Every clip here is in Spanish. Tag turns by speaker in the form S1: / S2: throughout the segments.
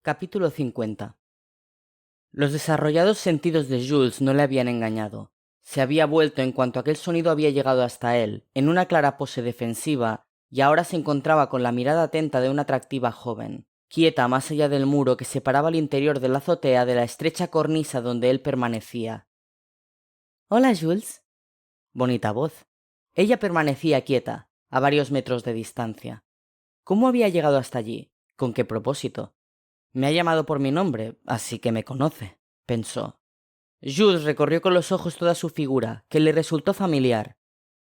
S1: Capítulo 50. Los desarrollados sentidos de Jules no le habían engañado. Se había vuelto en cuanto aquel sonido había llegado hasta él, en una clara pose defensiva, y ahora se encontraba con la mirada atenta de una atractiva joven, quieta más allá del muro que separaba el interior de la azotea de la estrecha cornisa donde él permanecía. «Hola, Jules». Bonita voz. Ella permanecía quieta, a varios metros de distancia. ¿Cómo había llegado hasta allí? ¿Con qué propósito? Me ha llamado por mi nombre, así que me conoce, pensó. Jules recorrió con los ojos toda su figura, que le resultó familiar.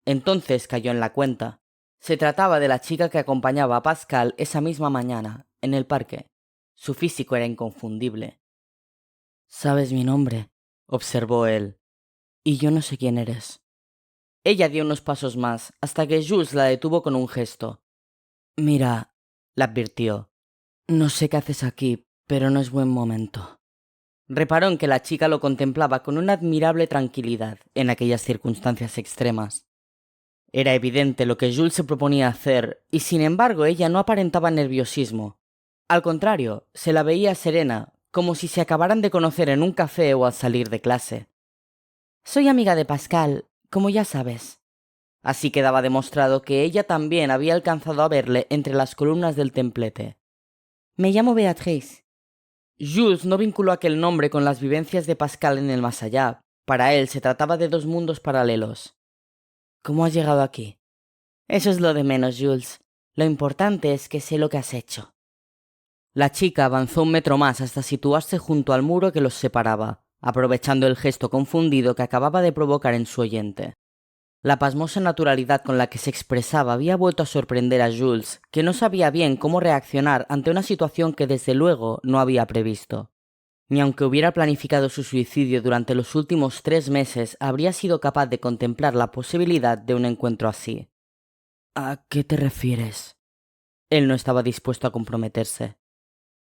S1: Entonces cayó en la cuenta. Se trataba de la chica que acompañaba a Pascal esa misma mañana, en el parque. Su físico era inconfundible. «Sabes mi nombre», observó él, «y yo no sé quién eres». Ella dio unos pasos más, hasta que Jules la detuvo con un gesto. «Mira», la advirtió, «no sé qué haces aquí, pero no es buen momento». Reparó en que la chica lo contemplaba con una admirable tranquilidad en aquellas circunstancias extremas. Era evidente lo que Jules se proponía hacer, y sin embargo ella no aparentaba nerviosismo. Al contrario, se la veía serena, como si se acabaran de conocer en un café o al salir de clase. «Soy amiga de Pascal, como ya sabes». Así quedaba demostrado que ella también había alcanzado a verle entre las columnas del templete. «Me llamo Beatrice». Jules no vinculó aquel nombre con las vivencias de Pascal en el más allá. Para él se trataba de dos mundos paralelos. «¿Cómo has llegado aquí?» «Eso es lo de menos, Jules. Lo importante es que sé lo que has hecho». La chica avanzó un metro más hasta situarse junto al muro que los separaba, aprovechando el gesto confundido que acababa de provocar en su oyente. La pasmosa naturalidad con la que se expresaba había vuelto a sorprender a Jules, que no sabía bien cómo reaccionar ante una situación que desde luego no había previsto. Ni aunque hubiera planificado su suicidio durante los últimos 3 meses, habría sido capaz de contemplar la posibilidad de un encuentro así. «¿A qué te refieres?» Él no estaba dispuesto a comprometerse.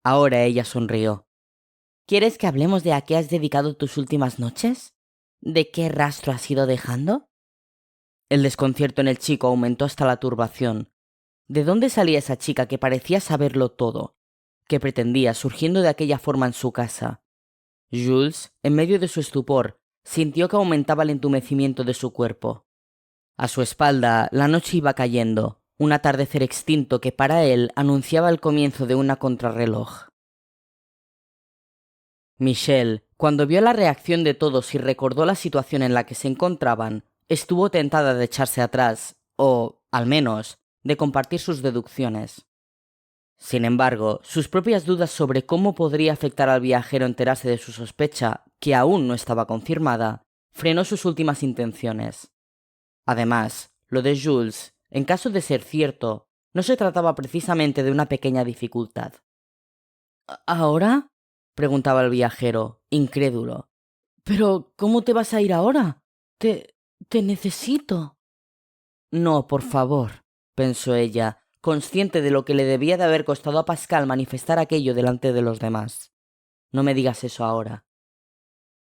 S1: Ahora ella sonrió. «¿Quieres que hablemos de a qué has dedicado tus últimas noches? ¿De qué rastro has ido dejando?» El desconcierto en el chico aumentó hasta la turbación. ¿De dónde salía esa chica que parecía saberlo todo? ¿Qué pretendía surgiendo de aquella forma en su casa? Jules, en medio de su estupor, sintió que aumentaba el entumecimiento de su cuerpo. A su espalda, la noche iba cayendo, un atardecer extinto que para él anunciaba el comienzo de una contrarreloj. Michelle, cuando vio la reacción de todos y recordó la situación en la que se encontraban, estuvo tentada de echarse atrás, o, al menos, de compartir sus deducciones. Sin embargo, sus propias dudas sobre cómo podría afectar al viajero enterarse de su sospecha, que aún no estaba confirmada, frenó sus últimas intenciones. Además, lo de Jules, en caso de ser cierto, no se trataba precisamente de una pequeña dificultad. «¿Ahora?», preguntaba el viajero, incrédulo. «¿Pero cómo te vas a ir ahora? Te necesito». «No, por favor», pensó ella, consciente de lo que le debía de haber costado a Pascal manifestar aquello delante de los demás. «No me digas eso ahora».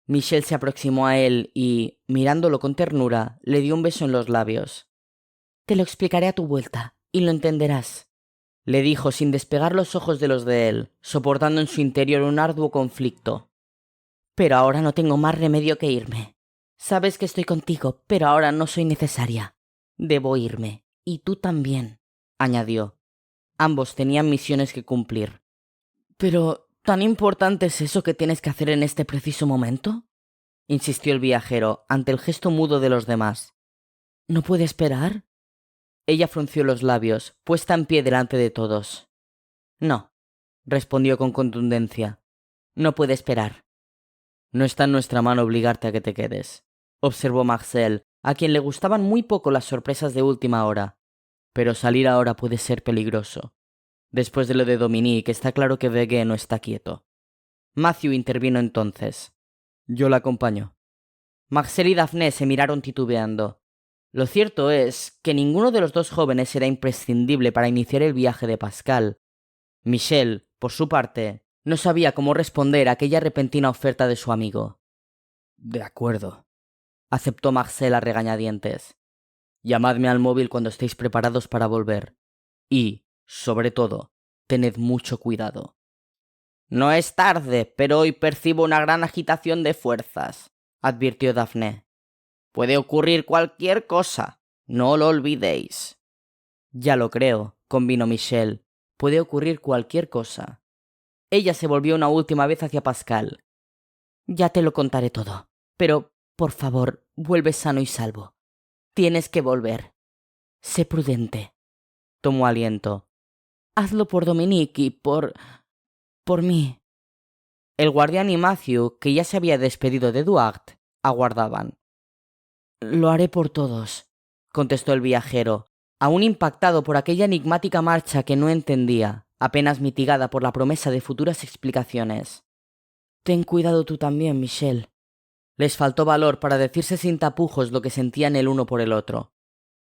S1: Michelle se aproximó a él y, mirándolo con ternura, le dio un beso en los labios. «Te lo explicaré a tu vuelta, y lo entenderás», le dijo sin despegar los ojos de los de él, soportando en su interior un arduo conflicto. «Pero ahora no tengo más remedio que irme. Sabes que estoy contigo, pero ahora no soy necesaria. Debo irme, y tú también», añadió. Ambos tenían misiones que cumplir. «¿Pero tan importante es eso que tienes que hacer en este preciso momento?», insistió el viajero, ante el gesto mudo de los demás. «¿No puede esperar?» Ella frunció los labios, puesta en pie delante de todos. «No», respondió con contundencia. «No puede esperar». «No está en nuestra mano obligarte a que te quedes», observó Marcel, a quien le gustaban muy poco las sorpresas de última hora. «Pero salir ahora puede ser peligroso. Después de lo de Dominique, está claro que Vegue no está quieto». Matthew intervino entonces. «Yo la acompaño». Marcel y Daphne se miraron titubeando. Lo cierto es que ninguno de los dos jóvenes era imprescindible para iniciar el viaje de Pascal. Michelle, por su parte, no sabía cómo responder a aquella repentina oferta de su amigo. «De acuerdo», aceptó Marcel a regañadientes. «Llamadme al móvil cuando estéis preparados para volver. Y, sobre todo, tened mucho cuidado». No es tarde, pero hoy percibo una gran agitación de fuerzas, advirtió Daphne. Puede ocurrir cualquier cosa, no lo olvidéis. Ya lo creo, convino Michelle. Puede ocurrir cualquier cosa. Ella se volvió una última vez hacia Pascal. Ya te lo contaré todo, pero, por favor, vuelve sano y salvo. Tienes que volver. Sé prudente. Tomó aliento. Hazlo por Dominique y por mí. El guardián y Matthew, que ya se había despedido de Duarte, aguardaban. Lo haré por todos, contestó el viajero, aún impactado por aquella enigmática marcha que no entendía, apenas mitigada por la promesa de futuras explicaciones. Ten cuidado tú también, Michelle. Les faltó valor para decirse sin tapujos lo que sentían el uno por el otro.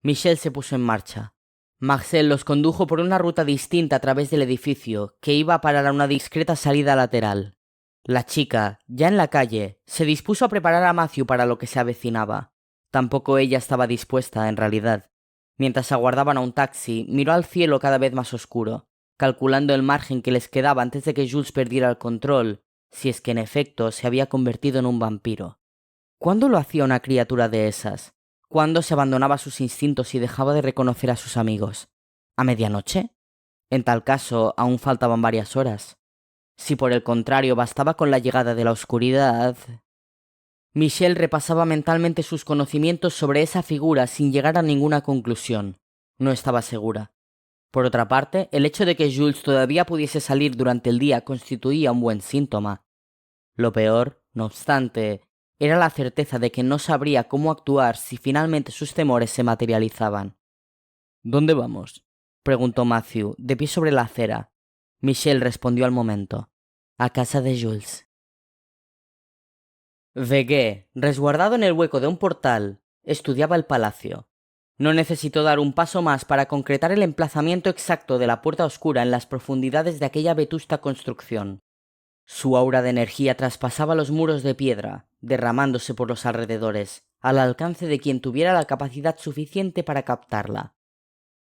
S1: Michelle se puso en marcha. Marcel los condujo por una ruta distinta a través del edificio, que iba a parar a una discreta salida lateral. La chica, ya en la calle, se dispuso a preparar a Matthew para lo que se avecinaba. Tampoco ella estaba dispuesta, en realidad. Mientras aguardaban a un taxi, miró al cielo cada vez más oscuro, calculando el margen que les quedaba antes de que Jules perdiera el control, si es que en efecto se había convertido en un vampiro. ¿Cuándo lo hacía una criatura de esas? ¿Cuándo se abandonaba sus instintos y dejaba de reconocer a sus amigos? ¿A medianoche? En tal caso, aún faltaban varias horas. Si por el contrario bastaba con la llegada de la oscuridad... Michelle repasaba mentalmente sus conocimientos sobre esa figura sin llegar a ninguna conclusión. No estaba segura. Por otra parte, el hecho de que Jules todavía pudiese salir durante el día constituía un buen síntoma. Lo peor, no obstante, era la certeza de que no sabría cómo actuar si finalmente sus temores se materializaban. ¿Dónde vamos?, preguntó Matthew, de pie sobre la acera. Michelle respondió al momento. A casa de Jules. Vegué, resguardado en el hueco de un portal, estudiaba el palacio. No necesitó dar un paso más para concretar el emplazamiento exacto de la puerta oscura en las profundidades de aquella vetusta construcción. Su aura de energía traspasaba los muros de piedra, derramándose por los alrededores, al alcance de quien tuviera la capacidad suficiente para captarla.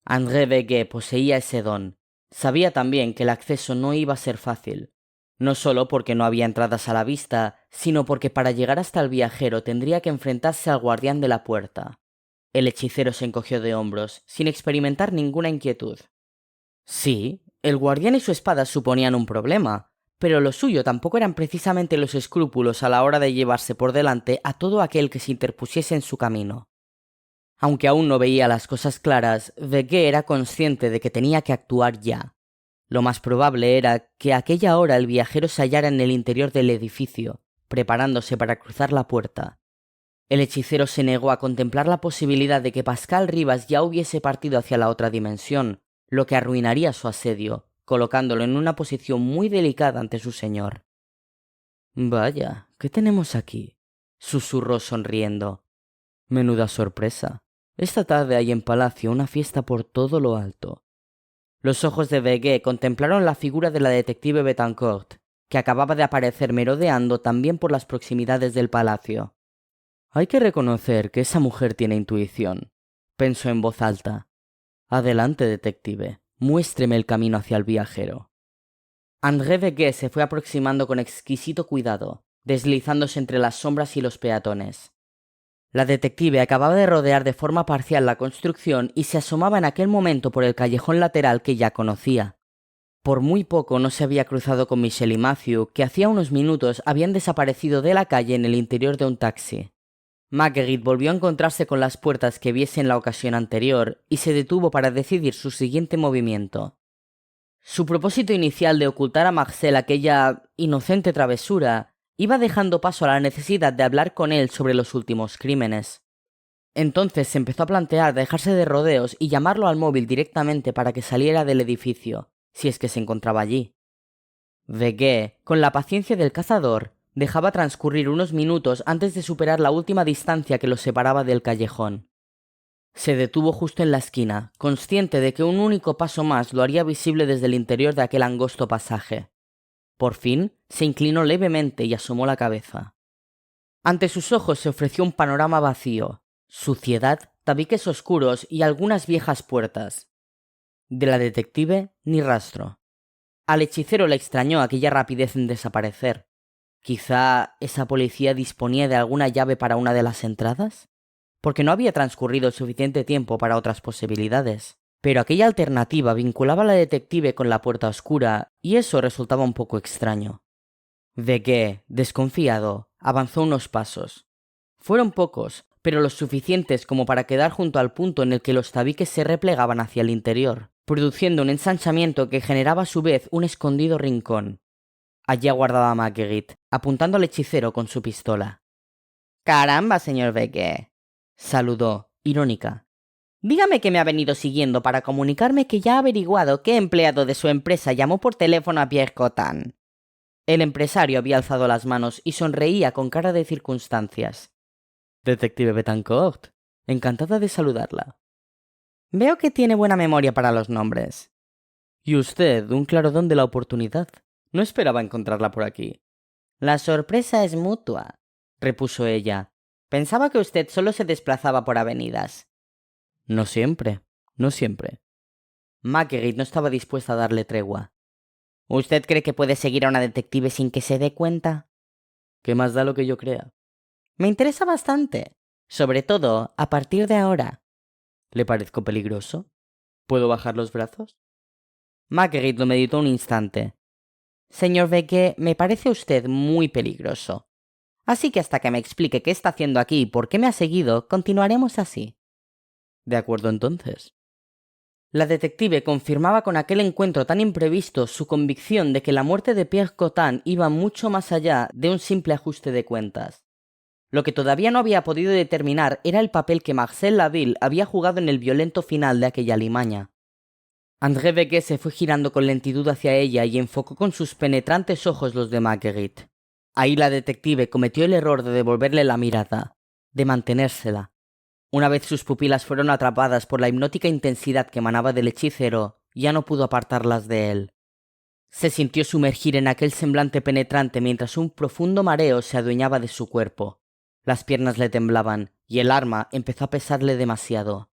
S1: André Vegué poseía ese don. Sabía también que el acceso no iba a ser fácil. No solo porque no había entradas a la vista, sino porque para llegar hasta el viajero tendría que enfrentarse al guardián de la puerta. El hechicero se encogió de hombros, sin experimentar ninguna inquietud. Sí, el guardián y su espada suponían un problema, pero lo suyo tampoco eran precisamente los escrúpulos a la hora de llevarse por delante a todo aquel que se interpusiese en su camino. Aunque aún no veía las cosas claras, Vegué era consciente de que tenía que actuar ya. Lo más probable era que a aquella hora el viajero se hallara en el interior del edificio, preparándose para cruzar la puerta. El hechicero se negó a contemplar la posibilidad de que Pascal Rivas ya hubiese partido hacia la otra dimensión, lo que arruinaría su asedio, colocándolo en una posición muy delicada ante su señor. «Vaya, ¿qué tenemos aquí?», susurró sonriendo. «Menuda sorpresa. Esta tarde hay en palacio una fiesta por todo lo alto». Los ojos de Vegué contemplaron la figura de la detective Betancourt, que acababa de aparecer merodeando también por las proximidades del palacio. «Hay que reconocer que esa mujer tiene intuición», pensó en voz alta. «Adelante, detective, muéstreme el camino hacia el viajero». André Vegué se fue aproximando con exquisito cuidado, deslizándose entre las sombras y los peatones. La detective acababa de rodear de forma parcial la construcción y se asomaba en aquel momento por el callejón lateral que ya conocía. Por muy poco no se había cruzado con Michelle y Matthew, que hacía unos minutos habían desaparecido de la calle en el interior de un taxi. Marguerite volvió a encontrarse con las puertas que viese en la ocasión anterior y se detuvo para decidir su siguiente movimiento. Su propósito inicial de ocultar a Marcel aquella inocente travesura iba dejando paso a la necesidad de hablar con él sobre los últimos crímenes. Entonces se empezó a plantear dejarse de rodeos y llamarlo al móvil directamente para que saliera del edificio, si es que se encontraba allí. Vegué, con la paciencia del cazador, dejaba transcurrir unos minutos antes de superar la última distancia que los separaba del callejón. Se detuvo justo en la esquina, consciente de que un único paso más lo haría visible desde el interior de aquel angosto pasaje. Por fin, se inclinó levemente y asomó la cabeza. Ante sus ojos se ofreció un panorama vacío, suciedad, tabiques oscuros y algunas viejas puertas. De la detective, ni rastro. Al hechicero le extrañó aquella rapidez en desaparecer. ¿Quizá esa policía disponía de alguna llave para una de las entradas? Porque no había transcurrido suficiente tiempo para otras posibilidades. Pero aquella alternativa vinculaba a la detective con la puerta oscura, y eso resultaba un poco extraño. Vegué, desconfiado, avanzó unos pasos. Fueron pocos, pero los suficientes como para quedar junto al punto en el que los tabiques se replegaban hacia el interior, produciendo un ensanchamiento que generaba a su vez un escondido rincón. Allí aguardaba Marguerite, apuntando al hechicero con su pistola. «Caramba, señor Vegué», saludó, irónica. «Dígame que me ha venido siguiendo para comunicarme que ya ha averiguado qué empleado de su empresa llamó por teléfono a Pierre Cotin». El empresario había alzado las manos y sonreía con cara de circunstancias. «Detective Betancourt, encantada de saludarla. Veo que tiene buena memoria para los nombres. Y usted, un claro don de la oportunidad. No esperaba encontrarla por aquí». «La sorpresa es mutua», repuso ella. «Pensaba que usted solo se desplazaba por avenidas». «No siempre, no siempre». Marguerite no estaba dispuesta a darle tregua. «¿Usted cree que puede seguir a una detective sin que se dé cuenta?» «¿Qué más da lo que yo crea?» «Me interesa bastante. Sobre todo, a partir de ahora». «¿Le parezco peligroso? ¿Puedo bajar los brazos?» Marguerite lo meditó un instante. «Señor Vegué, me parece usted muy peligroso. Así que hasta que me explique qué está haciendo aquí y por qué me ha seguido, continuaremos así». «De acuerdo entonces». La detective confirmaba con aquel encuentro tan imprevisto su convicción de que la muerte de Pierre Cotin iba mucho más allá de un simple ajuste de cuentas. Lo que todavía no había podido determinar era el papel que Marcel Laville había jugado en el violento final de aquella alimaña. André Vegué se fue girando con lentitud hacia ella y enfocó con sus penetrantes ojos los de Marguerite. Ahí la detective cometió el error de devolverle la mirada, de mantenérsela. Una vez sus pupilas fueron atrapadas por la hipnótica intensidad que emanaba del hechicero, ya no pudo apartarlas de él. Se sintió sumergir en aquel semblante penetrante mientras un profundo mareo se adueñaba de su cuerpo. Las piernas le temblaban, y el arma empezó a pesarle demasiado.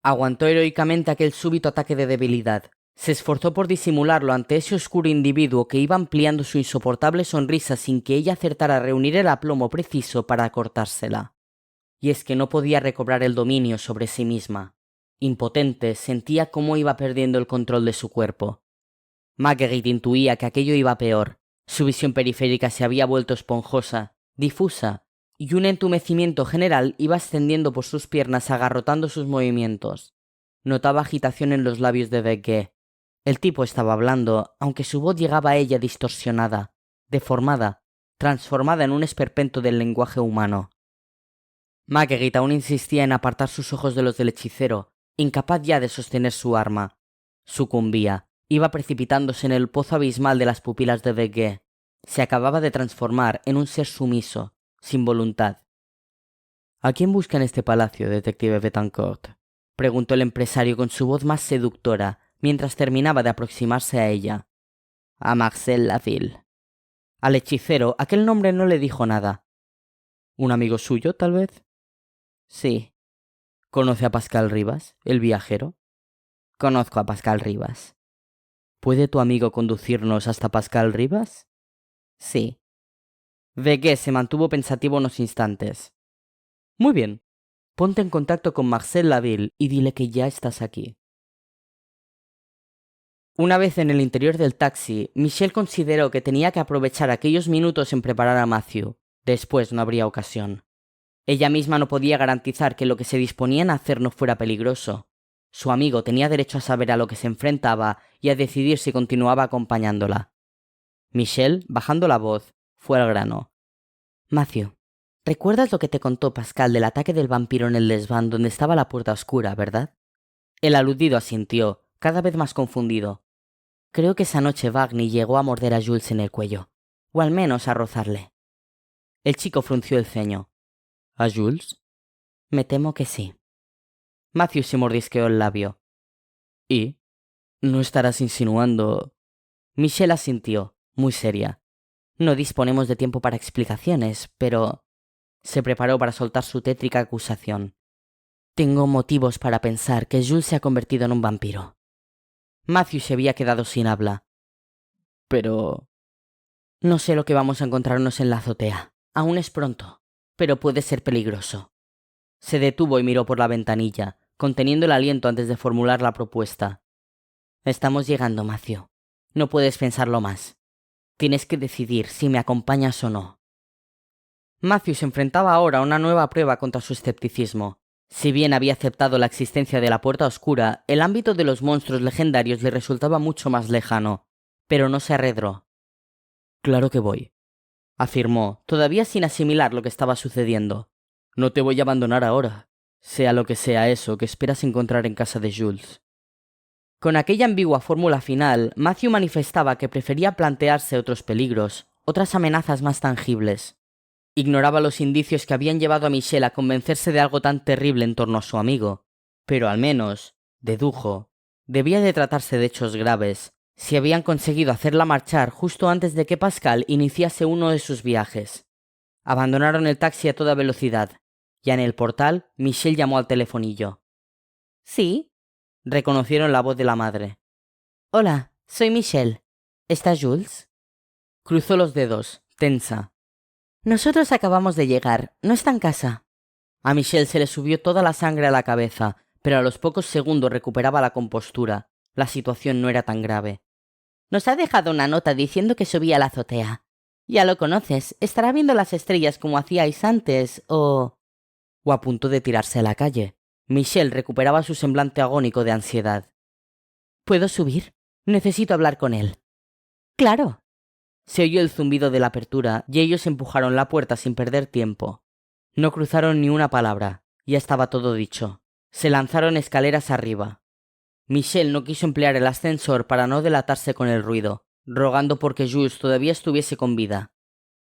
S1: Aguantó heroicamente aquel súbito ataque de debilidad. Se esforzó por disimularlo ante ese oscuro individuo que iba ampliando su insoportable sonrisa sin que ella acertara a reunir el aplomo preciso para cortársela. Y es que no podía recobrar el dominio sobre sí misma. Impotente, sentía cómo iba perdiendo el control de su cuerpo. Marguerite intuía que aquello iba peor. Su visión periférica se había vuelto esponjosa, difusa, y un entumecimiento general iba ascendiendo por sus piernas agarrotando sus movimientos. Notaba agitación en los labios de Vegué. El tipo estaba hablando, aunque su voz llegaba a ella distorsionada, deformada, transformada en un esperpento del lenguaje humano. Marguerite aún insistía en apartar sus ojos de los del hechicero, incapaz ya de sostener su arma. Sucumbía, iba precipitándose en el pozo abismal de las pupilas de Vegué. Se acababa de transformar en un ser sumiso, sin voluntad. «¿A quién busca en este palacio, detective Betancourt?», preguntó el empresario con su voz más seductora, mientras terminaba de aproximarse a ella. «A Marcel Laville». Al hechicero aquel nombre no le dijo nada. «¿Un amigo suyo, tal vez?» «Sí». «¿Conoce a Pascal Rivas, el viajero?» «Conozco a Pascal Rivas». «¿Puede tu amigo conducirnos hasta Pascal Rivas?» «Sí». Vegué se mantuvo pensativo unos instantes. «Muy bien. Ponte en contacto con Marcel Laville y dile que ya estás aquí». Una vez en el interior del taxi, Michelle consideró que tenía que aprovechar aquellos minutos en preparar a Matthew. Después no habría ocasión. Ella misma no podía garantizar que lo que se disponían a hacer no fuera peligroso. Su amigo tenía derecho a saber a lo que se enfrentaba y a decidir si continuaba acompañándola. Michelle, bajando la voz, fue al grano. «Matthew, ¿recuerdas lo que te contó Pascal del ataque del vampiro en el desván donde estaba la puerta oscura, verdad?» El aludido asintió, cada vez más confundido. «Creo que esa noche Wagner llegó a morder a Jules en el cuello, o al menos a rozarle». El chico frunció el ceño. «¿A Jules?» «Me temo que sí». Matthew se mordisqueó el labio. «¿Y? ¿No estarás insinuando...?» Michelle asintió, muy seria. «No disponemos de tiempo para explicaciones, pero...» Se preparó para soltar su tétrica acusación. «Tengo motivos para pensar que Jules se ha convertido en un vampiro». Matthew se había quedado sin habla. pero... No sé lo que vamos a encontrarnos en la azotea. Aún es pronto, pero puede ser peligroso. Se detuvo y miró por la ventanilla, conteniendo el aliento antes de formular la propuesta. Estamos llegando, Matthew. No puedes pensarlo más. Tienes que decidir si me acompañas o no. Matthew se enfrentaba ahora a una nueva prueba contra su escepticismo. Si bien había aceptado la existencia de la Puerta Oscura, el ámbito de los monstruos legendarios le resultaba mucho más lejano, pero no se arredró. Claro que voy, afirmó, todavía sin asimilar lo que estaba sucediendo. No te voy a abandonar ahora, sea lo que sea eso que esperas encontrar en casa de Jules. Con aquella ambigua fórmula final, Matthew manifestaba que prefería plantearse otros peligros, otras amenazas más tangibles. Ignoraba los indicios que habían llevado a Michelle a convencerse de algo tan terrible en torno a su amigo, pero al menos, dedujo, debía de tratarse de hechos graves, si habían conseguido hacerla marchar justo antes de que Pascal iniciase uno de sus viajes. Abandonaron el taxi a toda velocidad. Ya en el portal, Michelle llamó al telefonillo. «Sí», reconocieron la voz de la madre. «Hola, soy Michelle. ¿Está Jules?» Cruzó los dedos, tensa. «Nosotros acabamos de llegar. No está en casa». A Michelle se le subió toda la sangre a la cabeza, pero a los pocos segundos recuperaba la compostura. La situación no era tan grave. «Nos ha dejado una nota diciendo que subía a la azotea. Ya lo conoces, estará viendo las estrellas como hacíais antes, o a punto de tirarse a la calle. Michelle recuperaba su semblante agónico de ansiedad. «¿Puedo subir? Necesito hablar con él». «Claro». Se oyó el zumbido de la apertura y ellos empujaron la puerta sin perder tiempo. No cruzaron ni una palabra, ya estaba todo dicho. Se lanzaron escaleras arriba. Michelle no quiso emplear el ascensor para no delatarse con el ruido, rogando porque Jules todavía estuviese con vida.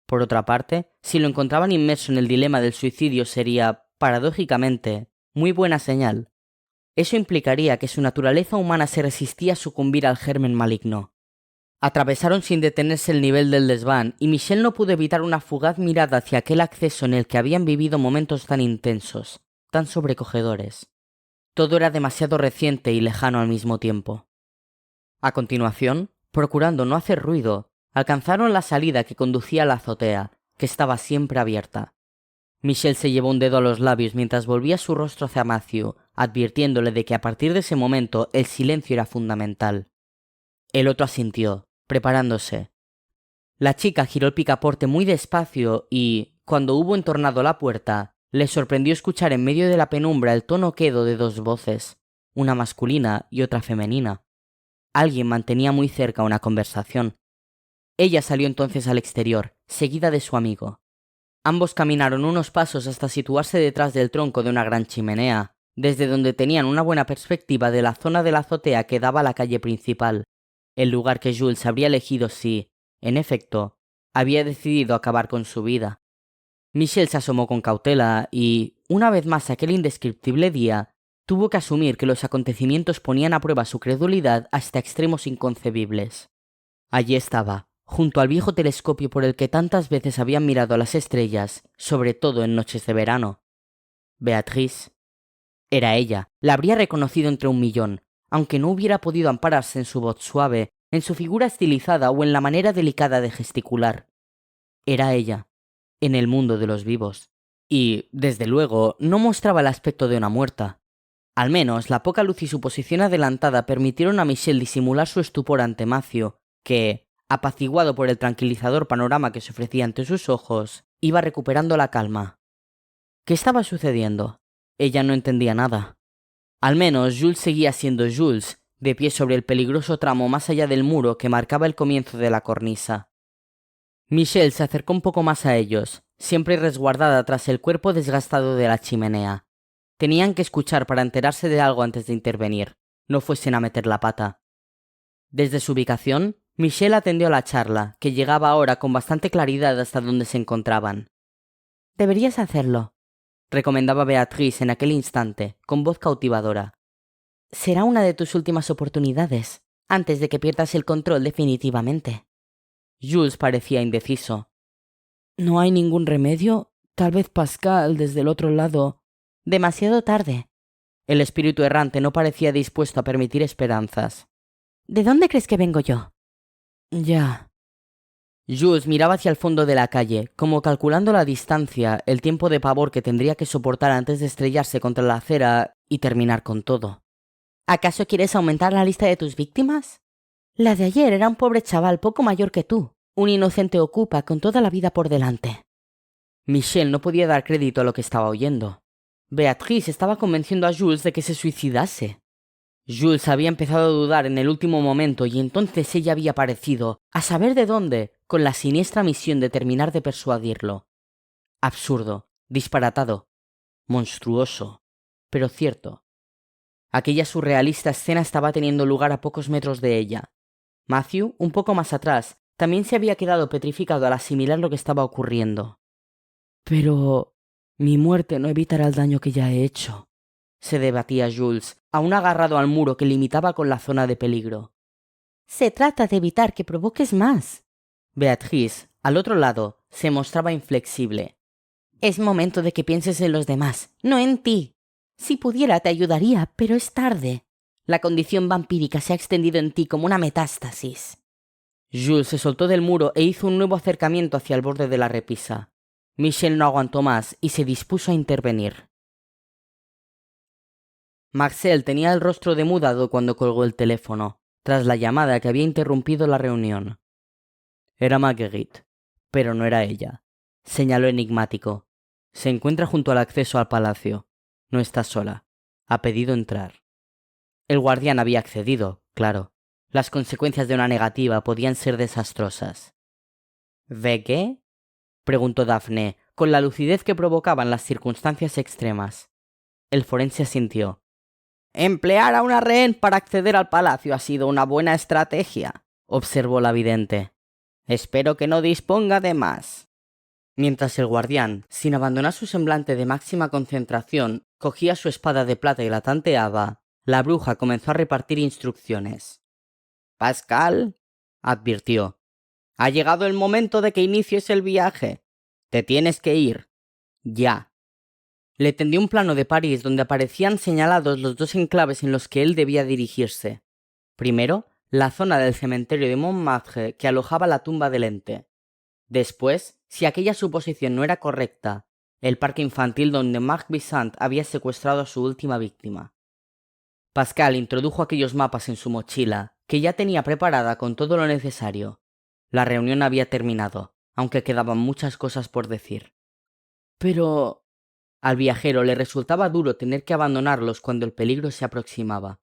S1: Por otra parte, si lo encontraban inmerso en el dilema del suicidio sería, paradójicamente, muy buena señal. Eso implicaría que su naturaleza humana se resistía a sucumbir al germen maligno. Atravesaron sin detenerse el nivel del desván y Michelle no pudo evitar una fugaz mirada hacia aquel acceso en el que habían vivido momentos tan intensos, tan sobrecogedores. Todo era demasiado reciente y lejano al mismo tiempo. A continuación, procurando no hacer ruido, alcanzaron la salida que conducía a la azotea, que estaba siempre abierta. Michelle se llevó un dedo a los labios mientras volvía su rostro hacia Matthew, advirtiéndole de que a partir de ese momento el silencio era fundamental. El otro asintió, preparándose. La chica giró el picaporte muy despacio y, cuando hubo entornado la puerta, le sorprendió escuchar en medio de la penumbra el tono quedo de dos voces, una masculina y otra femenina. Alguien mantenía muy cerca una conversación. Ella salió entonces al exterior, seguida de su amigo. Ambos caminaron unos pasos hasta situarse detrás del tronco de una gran chimenea, desde donde tenían una buena perspectiva de la zona de la azotea que daba a la calle principal, el lugar que Jules habría elegido si, en efecto, había decidido acabar con su vida. Michelle se asomó con cautela y, una vez más aquel indescriptible día, tuvo que asumir que los acontecimientos ponían a prueba su credulidad hasta extremos inconcebibles. Allí estaba, junto al viejo telescopio por el que tantas veces habían mirado a las estrellas, sobre todo en noches de verano. Beatrice. Era ella, la habría reconocido entre un millón, aunque no hubiera podido ampararse en su voz suave, en su figura estilizada o en la manera delicada de gesticular. Era ella, en el mundo de los vivos. Y, desde luego, no mostraba el aspecto de una muerta. Al menos, la poca luz y su posición adelantada permitieron a Michelle disimular su estupor ante Matthew, que, apaciguado por el tranquilizador panorama que se ofrecía ante sus ojos, iba recuperando la calma. ¿Qué estaba sucediendo? Ella no entendía nada. Al menos Jules seguía siendo Jules, de pie sobre el peligroso tramo más allá del muro que marcaba el comienzo de la cornisa. Michelle se acercó un poco más a ellos, siempre resguardada tras el cuerpo desgastado de la chimenea. Tenían que escuchar para enterarse de algo antes de intervenir, no fuesen a meter la pata. Desde su ubicación, Michelle atendió a la charla, que llegaba ahora con bastante claridad hasta donde se encontraban. «Deberías hacerlo», recomendaba Beatrice en aquel instante, con voz cautivadora. «Será una de tus últimas oportunidades, antes de que pierdas el control definitivamente». Jules parecía indeciso. «¿No hay ningún remedio? Tal vez Pascal, desde el otro lado...» «Demasiado tarde». El espíritu errante no parecía dispuesto a permitir esperanzas. «¿De dónde crees que vengo yo?» Ya. Jules miraba hacia el fondo de la calle, como calculando la distancia, el tiempo de pavor que tendría que soportar antes de estrellarse contra la acera y terminar con todo. ¿Acaso quieres aumentar la lista de tus víctimas? La de ayer era un pobre chaval poco mayor que tú, un inocente ocupa con toda la vida por delante. Michelle no podía dar crédito a lo que estaba oyendo. Beatrice estaba convenciendo a Jules de que se suicidase. Jules había empezado a dudar en el último momento y entonces ella había aparecido, a saber de dónde, con la siniestra misión de terminar de persuadirlo. Absurdo, disparatado, monstruoso, pero cierto. Aquella surrealista escena estaba teniendo lugar a pocos metros de ella. Matthew, un poco más atrás, también se había quedado petrificado al asimilar lo que estaba ocurriendo. Pero mi muerte no evitará el daño que ya he hecho, se debatía Jules, aún agarrado al muro que limitaba con la zona de peligro. Se trata de evitar que provoques más. Beatrice, al otro lado, se mostraba inflexible. Es momento de que pienses en los demás, no en ti. Si pudiera te ayudaría, pero es tarde. La condición vampírica se ha extendido en ti como una metástasis. Jules se soltó del muro e hizo un nuevo acercamiento hacia el borde de la repisa. Michelle no aguantó más y se dispuso a intervenir. Marcel tenía el rostro demudado cuando colgó el teléfono, tras la llamada que había interrumpido la reunión. Era Marguerite, pero no era ella. Señaló enigmático. Se encuentra junto al acceso al palacio. No está sola. Ha pedido entrar. El guardián había accedido, claro. Las consecuencias de una negativa podían ser desastrosas. ¿Ve qué? Preguntó Daphne, con la lucidez que provocaban las circunstancias extremas. El forense asintió. Emplear a una rehén para acceder al palacio ha sido una buena estrategia, observó la vidente. Espero que no disponga de más. Mientras el guardián, sin abandonar su semblante de máxima concentración, cogía su espada de plata y la tanteaba, la bruja comenzó a repartir instrucciones. Pascal, advirtió, ha llegado el momento de que inicies el viaje. Te tienes que ir. Ya. Le tendió un plano de París donde aparecían señalados los dos enclaves en los que él debía dirigirse. Primero, la zona del cementerio de Montmartre que alojaba la tumba del ente. Después, si aquella suposición no era correcta, el parque infantil donde Marc Vissant había secuestrado a su última víctima. Pascal introdujo aquellos mapas en su mochila, que ya tenía preparada con todo lo necesario. La reunión había terminado, aunque quedaban muchas cosas por decir. Pero al viajero le resultaba duro tener que abandonarlos cuando el peligro se aproximaba.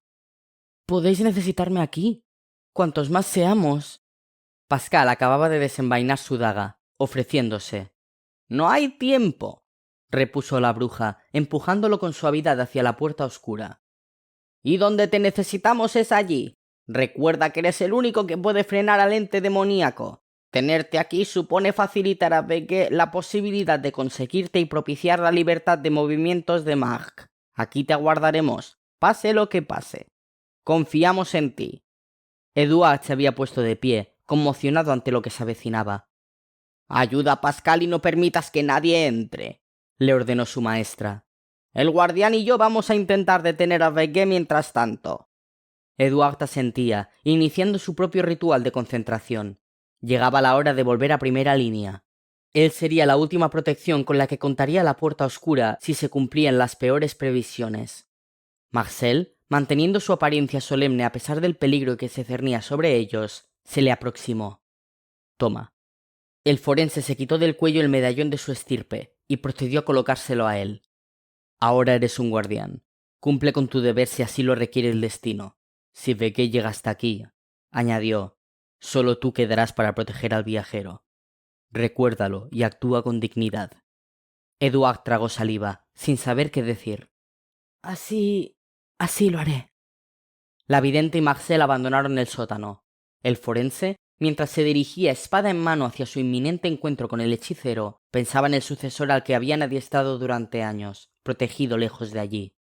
S1: Podéis necesitarme aquí. Cuantos más seamos. Pascal acababa de desenvainar su daga, ofreciéndose. No hay tiempo, repuso la bruja, empujándolo con suavidad hacia la puerta oscura. Y donde te necesitamos es allí. Recuerda que eres el único que puede frenar al ente demoníaco. Tenerte aquí supone facilitar a Begue la posibilidad de conseguirte y propiciar la libertad de movimientos de Marc. Aquí te aguardaremos, pase lo que pase. Confiamos en ti. Eduard se había puesto de pie, conmocionado ante lo que se avecinaba. Ayuda a Pascal y no permitas que nadie entre, le ordenó su maestra. El guardián y yo vamos a intentar detener a Begue mientras tanto. Eduard asentía, iniciando su propio ritual de concentración. Llegaba la hora de volver a primera línea. Él sería la última protección con la que contaría la puerta oscura si se cumplían las peores previsiones. Marcel, manteniendo su apariencia solemne a pesar del peligro que se cernía sobre ellos, se le aproximó. Toma. El forense se quitó del cuello el medallón de su estirpe y procedió a colocárselo a él. Ahora eres un guardián. Cumple con tu deber si así lo requiere el destino. Si Begue llega hasta aquí, añadió, solo tú quedarás para proteger al viajero. Recuérdalo y actúa con dignidad. Eduard tragó saliva, sin saber qué decir. Así lo haré. La vidente y Marcel abandonaron el sótano. El forense, mientras se dirigía espada en mano hacia su inminente encuentro con el hechicero, pensaba en el sucesor al que habían adiestrado durante años, protegido lejos de allí.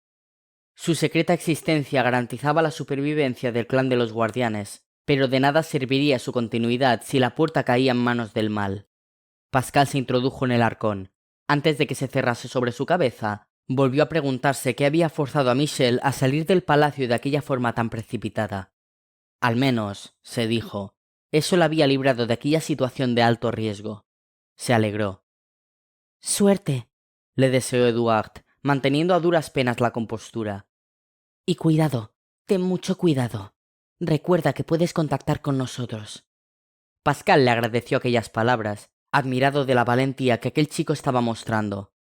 S1: Su secreta existencia garantizaba la supervivencia del clan de los guardianes, pero de nada serviría su continuidad si la puerta caía en manos del mal. Pascal se introdujo en el arcón. Antes de que se cerrase sobre su cabeza, volvió a preguntarse qué había forzado a Michelle a salir del palacio de aquella forma tan precipitada. Al menos, se dijo, Eso la había librado de aquella situación de alto riesgo. Se alegró. «Suerte», le deseó Eduard, manteniendo a duras penas la compostura. «Y cuidado, ten mucho cuidado. Recuerda que puedes contactar con nosotros». Pascal le agradeció aquellas palabras, admirado de la valentía que aquel chico estaba mostrando.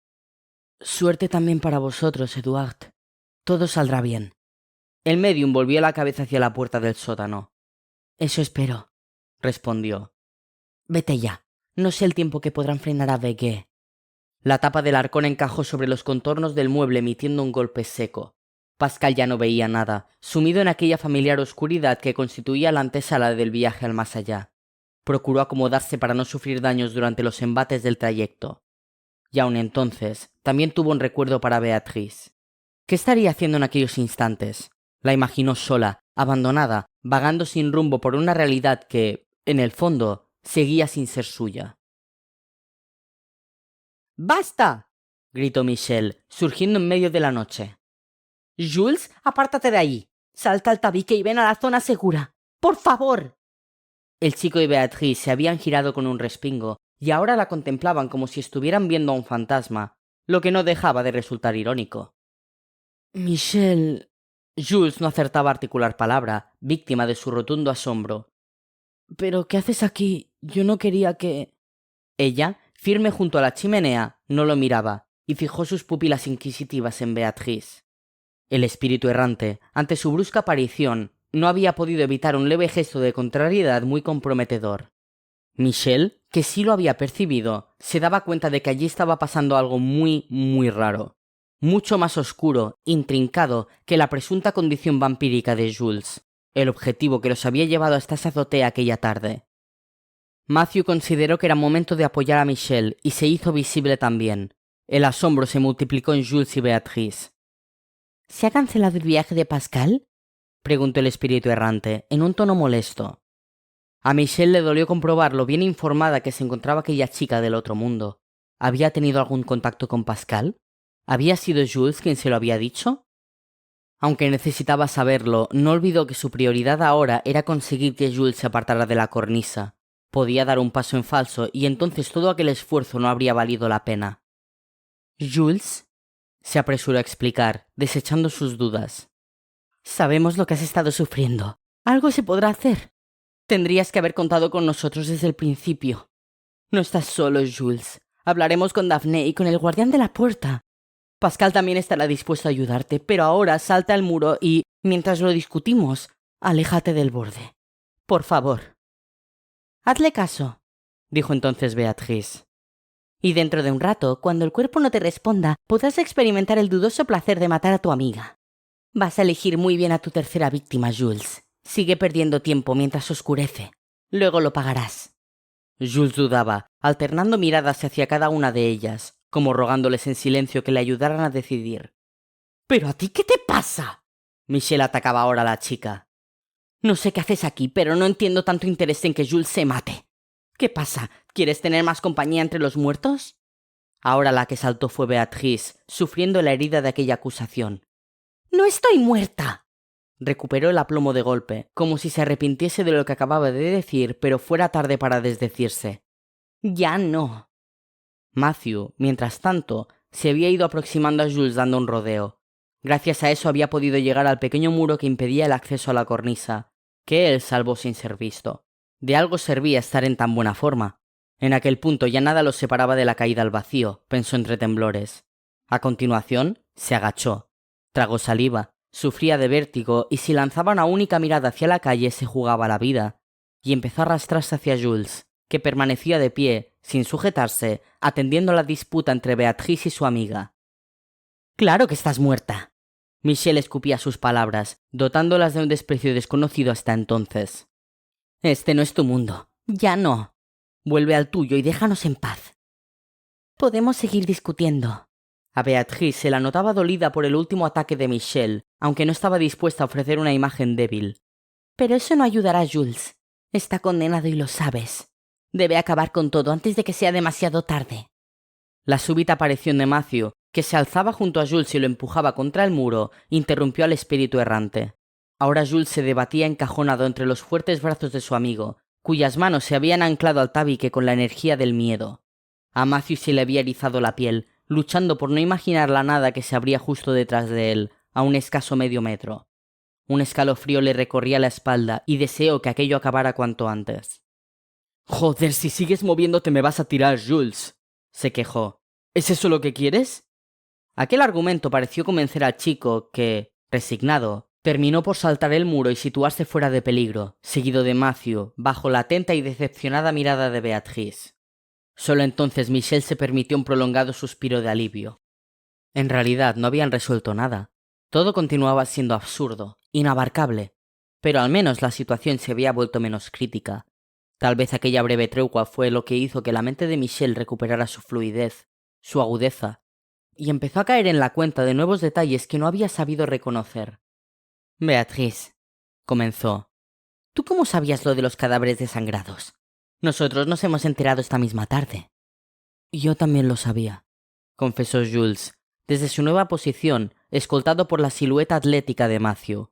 S1: «Suerte también para vosotros, Eduard. Todo saldrá bien». El médium volvió la cabeza hacia la puerta del sótano. «Eso espero», respondió. «Vete ya. No sé el tiempo que podrán frenar a Vegué». La tapa del arcón encajó sobre los contornos del mueble emitiendo un golpe seco. Pascal ya no veía nada, sumido en aquella familiar oscuridad que constituía la antesala del viaje al más allá. Procuró acomodarse para no sufrir daños durante los embates del trayecto. Y aun entonces, también tuvo un recuerdo para Beatrice. ¿Qué estaría haciendo en aquellos instantes? La imaginó sola, abandonada, vagando sin rumbo por una realidad que, en el fondo, seguía sin ser suya. ¡Basta!, gritó Michel, surgiendo en medio de la noche. «Jules, apártate de ahí. Salta al tabique y ven a la zona segura. ¡Por favor!». El chico y Beatrice se habían girado con un respingo, y ahora la contemplaban como si estuvieran viendo a un fantasma, lo que no dejaba de resultar irónico. «Michel...». Jules no acertaba a articular palabra, víctima de su rotundo asombro. «¿Pero qué haces aquí? Yo no quería que...». Ella, firme junto a la chimenea, no lo miraba, y fijó sus pupilas inquisitivas en Beatrice. El espíritu errante, ante su brusca aparición, no había podido evitar un leve gesto de contrariedad muy comprometedor. Michel, que sí lo había percibido, se daba cuenta de que allí estaba pasando algo muy, muy raro. Mucho más oscuro, intrincado, que la presunta condición vampírica de Jules, el objetivo que los había llevado hasta esa azotea aquella tarde. Matthew consideró que era momento de apoyar a Michel y se hizo visible también. El asombro se multiplicó en Jules y Beatrice. «¿Se ha cancelado el viaje de Pascal?», preguntó el espíritu errante, en un tono molesto. A Michel le dolió comprobar lo bien informada que se encontraba aquella chica del otro mundo. ¿Había tenido algún contacto con Pascal? ¿Había sido Jules quien se lo había dicho? Aunque necesitaba saberlo, no olvidó que su prioridad ahora era conseguir que Jules se apartara de la cornisa. Podía dar un paso en falso y entonces todo aquel esfuerzo no habría valido la pena. «Jules», se apresuró a explicar, desechando sus dudas. «Sabemos lo que has estado sufriendo. Algo se podrá hacer. Tendrías que haber contado con nosotros desde el principio. No estás solo, Jules. Hablaremos con Daphne y con el guardián de la puerta. Pascal también estará dispuesto a ayudarte, pero ahora salta al muro y, mientras lo discutimos, aléjate del borde. Por favor». «Hazle caso», dijo entonces Beatrice. «Y dentro de un rato, cuando el cuerpo no te responda, podrás experimentar el dudoso placer de matar a tu amiga. Vas a elegir muy bien a tu tercera víctima, Jules. Sigue perdiendo tiempo mientras oscurece. Luego lo pagarás». Jules dudaba, alternando miradas hacia cada una de ellas, como rogándoles en silencio que le ayudaran a decidir. «¿Pero a ti qué te pasa?», Michel atacaba ahora a la chica. «No sé qué haces aquí, pero no entiendo tanto interés en que Jules se mate. ¿Qué pasa? ¿Quieres tener más compañía entre los muertos?». Ahora la que saltó fue Beatrice, sufriendo la herida de aquella acusación. «¡No estoy muerta!». Recuperó el aplomo de golpe, como si se arrepintiese de lo que acababa de decir, pero fuera tarde para desdecirse. «Ya no». Matthew, mientras tanto, se había ido aproximando a Jules dando un rodeo. Gracias a eso había podido llegar al pequeño muro que impedía el acceso a la cornisa, que él salvó sin ser visto. De algo servía estar en tan buena forma. En aquel punto ya nada los separaba de la caída al vacío, pensó entre temblores. A continuación, se agachó. Tragó saliva, sufría de vértigo y si lanzaba una única mirada hacia la calle se jugaba la vida. Y empezó a arrastrarse hacia Jules, que permanecía de pie, sin sujetarse, atendiendo la disputa entre Beatrice y su amiga. «Claro que estás muerta». Michel escupía sus palabras, dotándolas de un desprecio desconocido hasta entonces. «Este no es tu mundo. Ya no. Vuelve al tuyo y déjanos en paz». «Podemos seguir discutiendo». A Beatrice se la notaba dolida por el último ataque de Michel, aunque no estaba dispuesta a ofrecer una imagen débil. «Pero eso no ayudará a Jules. Está condenado y lo sabes. Debe acabar con todo antes de que sea demasiado tarde». La súbita aparición de Matthew, que se alzaba junto a Jules y lo empujaba contra el muro, interrumpió al espíritu errante. Ahora Jules se debatía encajonado entre los fuertes brazos de su amigo, cuyas manos se habían anclado al tabique con la energía del miedo. A Matthew se le había erizado la piel, luchando por no imaginar la nada que se abría justo detrás de él, a un escaso medio metro. Un escalofrío le recorría la espalda y deseó que aquello acabara cuanto antes. «Joder, si sigues moviéndote me vas a tirar, Jules», se quejó. «¿Es eso lo que quieres?» Aquel argumento pareció convencer al chico que, resignado, terminó por saltar el muro y situarse fuera de peligro, seguido de Matthew, bajo la atenta y decepcionada mirada de Beatrice. Solo entonces Michelle se permitió un prolongado suspiro de alivio. En realidad no habían resuelto nada. Todo continuaba siendo absurdo, inabarcable, pero al menos la situación se había vuelto menos crítica. Tal vez aquella breve tregua fue lo que hizo que la mente de Michelle recuperara su fluidez, su agudeza, y empezó a caer en la cuenta de nuevos detalles que no había sabido reconocer. «Beatrice», comenzó, «¿tú cómo sabías lo de los cadáveres desangrados? Nosotros nos hemos enterado esta misma tarde». «Yo también lo sabía», confesó Jules, desde su nueva posición, escoltado por la silueta atlética de Matthew.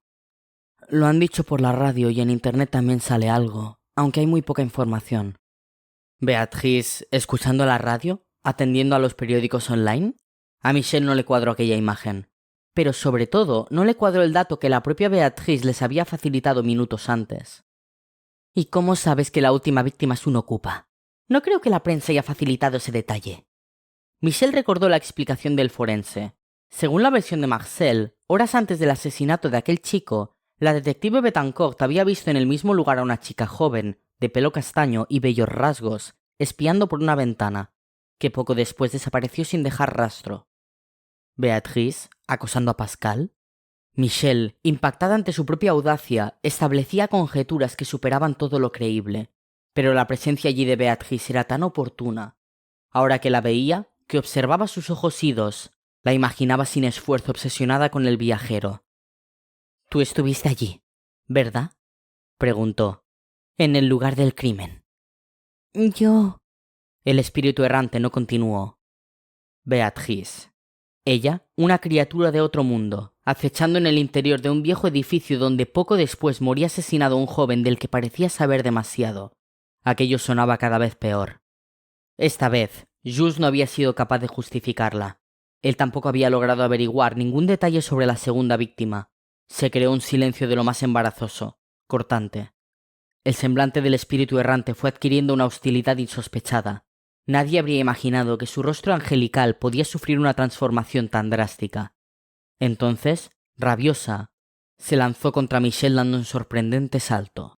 S1: «Lo han dicho por la radio y en internet también sale algo, aunque hay muy poca información». Beatrice, ¿escuchando la radio? ¿Atendiendo a los periódicos online? A Michelle no le cuadró aquella imagen. Pero sobre todo, no le cuadró el dato que la propia Beatrice les había facilitado minutos antes. «¿Y cómo sabes que la última víctima es un ocupa? No creo que la prensa haya facilitado ese detalle». Michelle recordó la explicación del forense. Según la versión de Marcel, horas antes del asesinato de aquel chico, la detective Betancourt había visto en el mismo lugar a una chica joven, de pelo castaño y bellos rasgos, espiando por una ventana, que poco después desapareció sin dejar rastro. ¿Beatrice, acosando a Pascal? Michelle, impactada ante su propia audacia, establecía conjeturas que superaban todo lo creíble, pero la presencia allí de Beatrice era tan oportuna. Ahora que la veía, que observaba sus ojos idos, la imaginaba sin esfuerzo obsesionada con el viajero. «Tú estuviste allí, ¿verdad?», preguntó. «En el lugar del crimen». «Yo...». El espíritu errante no continuó. Beatrice. Ella, una criatura de otro mundo, acechando en el interior de un viejo edificio donde poco después moría asesinado un joven del que parecía saber demasiado. Aquello sonaba cada vez peor. Esta vez, Jules no había sido capaz de justificarla. Él tampoco había logrado averiguar ningún detalle sobre la segunda víctima. Se creó un silencio de lo más embarazoso, cortante. El semblante del espíritu errante fue adquiriendo una hostilidad insospechada. Nadie habría imaginado que su rostro angelical podía sufrir una transformación tan drástica. Entonces, rabiosa, se lanzó contra Michelle dando un sorprendente salto.